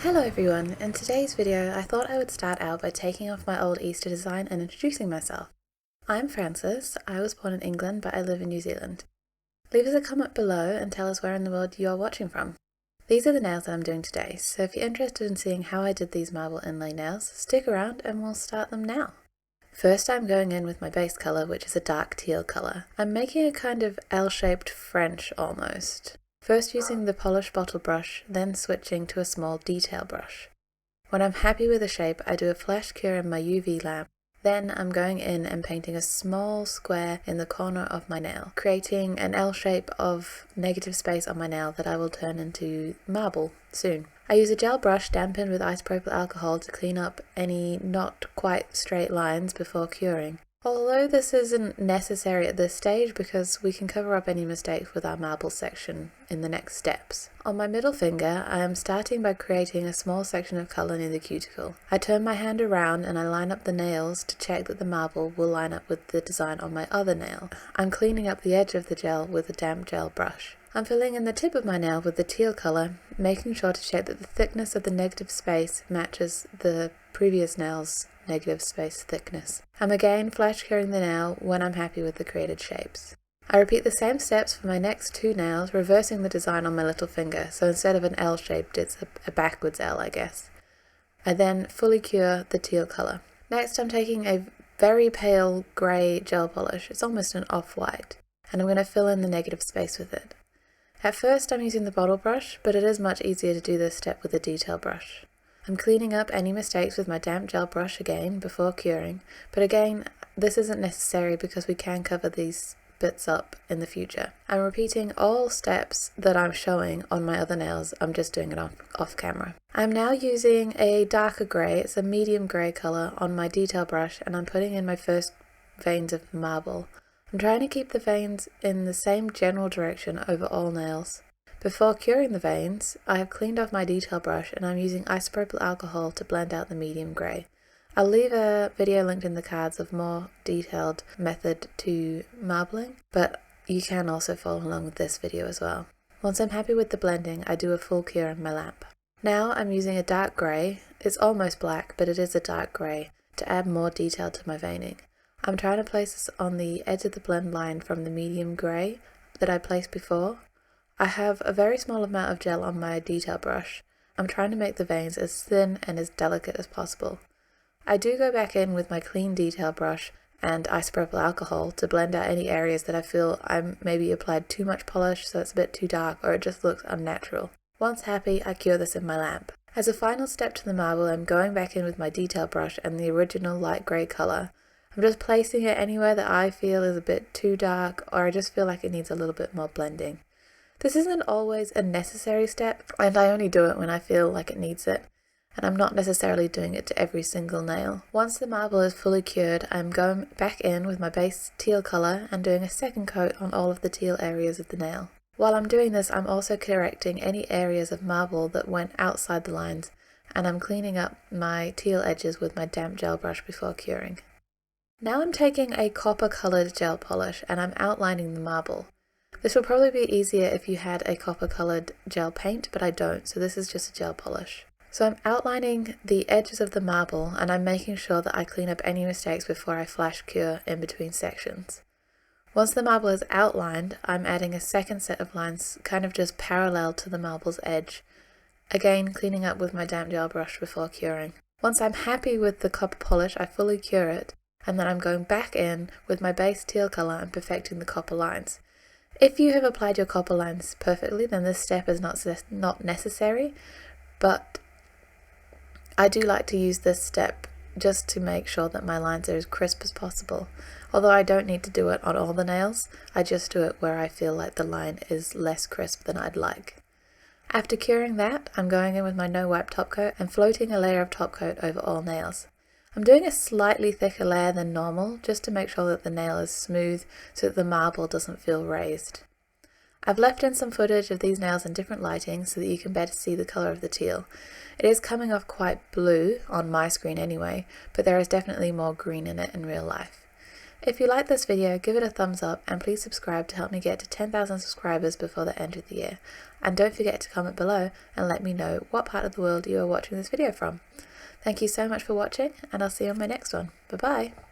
Hello everyone, in today's video I thought I would start out by taking off my old Easter design and introducing myself. I'm Frances, I was born in England but I live in New Zealand. Leave us a comment below and tell us where in the world you are watching from. These are the nails that I'm doing today, so if you're interested in seeing how I did these marble inlay nails, stick around and we'll start them now. First I'm going in with my base colour, which is a dark teal colour. I'm making a kind of L-shaped French almost. First using the polished bottle brush, then switching to a small detail brush. When I'm happy with the shape, I do a flash cure in my UV lamp. Then I'm going in and painting a small square in the corner of my nail, creating an L shape of negative space on my nail that I will turn into marble soon. I use a gel brush dampened with isopropyl alcohol to clean up any not quite straight lines before curing. Although this isn't necessary at this stage because we can cover up any mistakes with our marble section in the next steps. On my middle finger, I am starting by creating a small section of colour near the cuticle. I turn my hand around and I line up the nails to check that the marble will line up with the design on my other nail. I'm cleaning up the edge of the gel with a damp gel brush. I'm filling in the tip of my nail with the teal colour, making sure to check that the thickness of the negative space matches the previous nail's negative space thickness. I'm again flash curing the nail when I'm happy with the created shapes. I repeat the same steps for my next two nails, reversing the design on my little finger, so instead of an L shaped it's a backwards L, I guess. I then fully cure the teal colour. Next I'm taking a very pale grey gel polish, it's almost an off-white, and I'm going to fill in the negative space with it. At first I'm using the bottle brush, but it is much easier to do this step with a detail brush. I'm cleaning up any mistakes with my damp gel brush again before curing, but again this isn't necessary because we can cover these bits up in the future. I'm repeating all steps that I'm showing on my other nails, I'm just doing it off camera. I'm now using a darker grey, it's a medium grey colour on my detail brush, and I'm putting in my first veins of marble. I'm trying to keep the veins in the same general direction over all nails. Before curing the veins, I have cleaned off my detail brush and I'm using isopropyl alcohol to blend out the medium grey. I'll leave a video linked in the cards of more detailed method to marbling, but you can also follow along with this video as well. Once I'm happy with the blending, I do a full cure in my lamp. Now I'm using a dark grey, it's almost black but it is a dark grey, to add more detail to my veining. I'm trying to place this on the edge of the blend line from the medium grey that I placed before. I have a very small amount of gel on my detail brush. I'm trying to make the veins as thin and as delicate as possible. I do go back in with my clean detail brush and isopropyl alcohol to blend out any areas that I feel I maybe applied too much polish so it's a bit too dark or it just looks unnatural. Once happy, I cure this in my lamp. As a final step to the marble, I'm going back in with my detail brush and the original light grey colour. I'm just placing it anywhere that I feel is a bit too dark or I just feel like it needs a little bit more blending. This isn't always a necessary step, and I only do it when I feel like it needs it, and I'm not necessarily doing it to every single nail. Once the marble is fully cured, I'm going back in with my base teal colour and doing a second coat on all of the teal areas of the nail. While I'm doing this, I'm also correcting any areas of marble that went outside the lines, and I'm cleaning up my teal edges with my damp gel brush before curing. Now I'm taking a copper coloured gel polish and I'm outlining the marble. This will probably be easier if you had a copper coloured gel paint, but I don't, so this is just a gel polish. So I'm outlining the edges of the marble and I'm making sure that I clean up any mistakes before I flash cure in between sections. Once the marble is outlined, I'm adding a second set of lines kind of just parallel to the marble's edge, again cleaning up with my damp gel brush before curing. Once I'm happy with the copper polish, I fully cure it, and then I'm going back in with my base teal colour and perfecting the copper lines. If you have applied your copper lines perfectly, then this step is not necessary, but I do like to use this step just to make sure that my lines are as crisp as possible. Although I don't need to do it on all the nails, I just do it where I feel like the line is less crisp than I'd like. After curing that, I'm going in with my no wipe top coat and floating a layer of top coat over all nails. I'm doing a slightly thicker layer than normal just to make sure that the nail is smooth so that the marble doesn't feel raised. I've left in some footage of these nails in different lighting so that you can better see the colour of the teal. It is coming off quite blue on my screen anyway, but there is definitely more green in it in real life. If you like this video, give it a thumbs up and please subscribe to help me get to 10,000 subscribers before the end of the year. And don't forget to comment below and let me know what part of the world you are watching this video from. Thank you so much for watching, and I'll see you on my next one. Bye bye!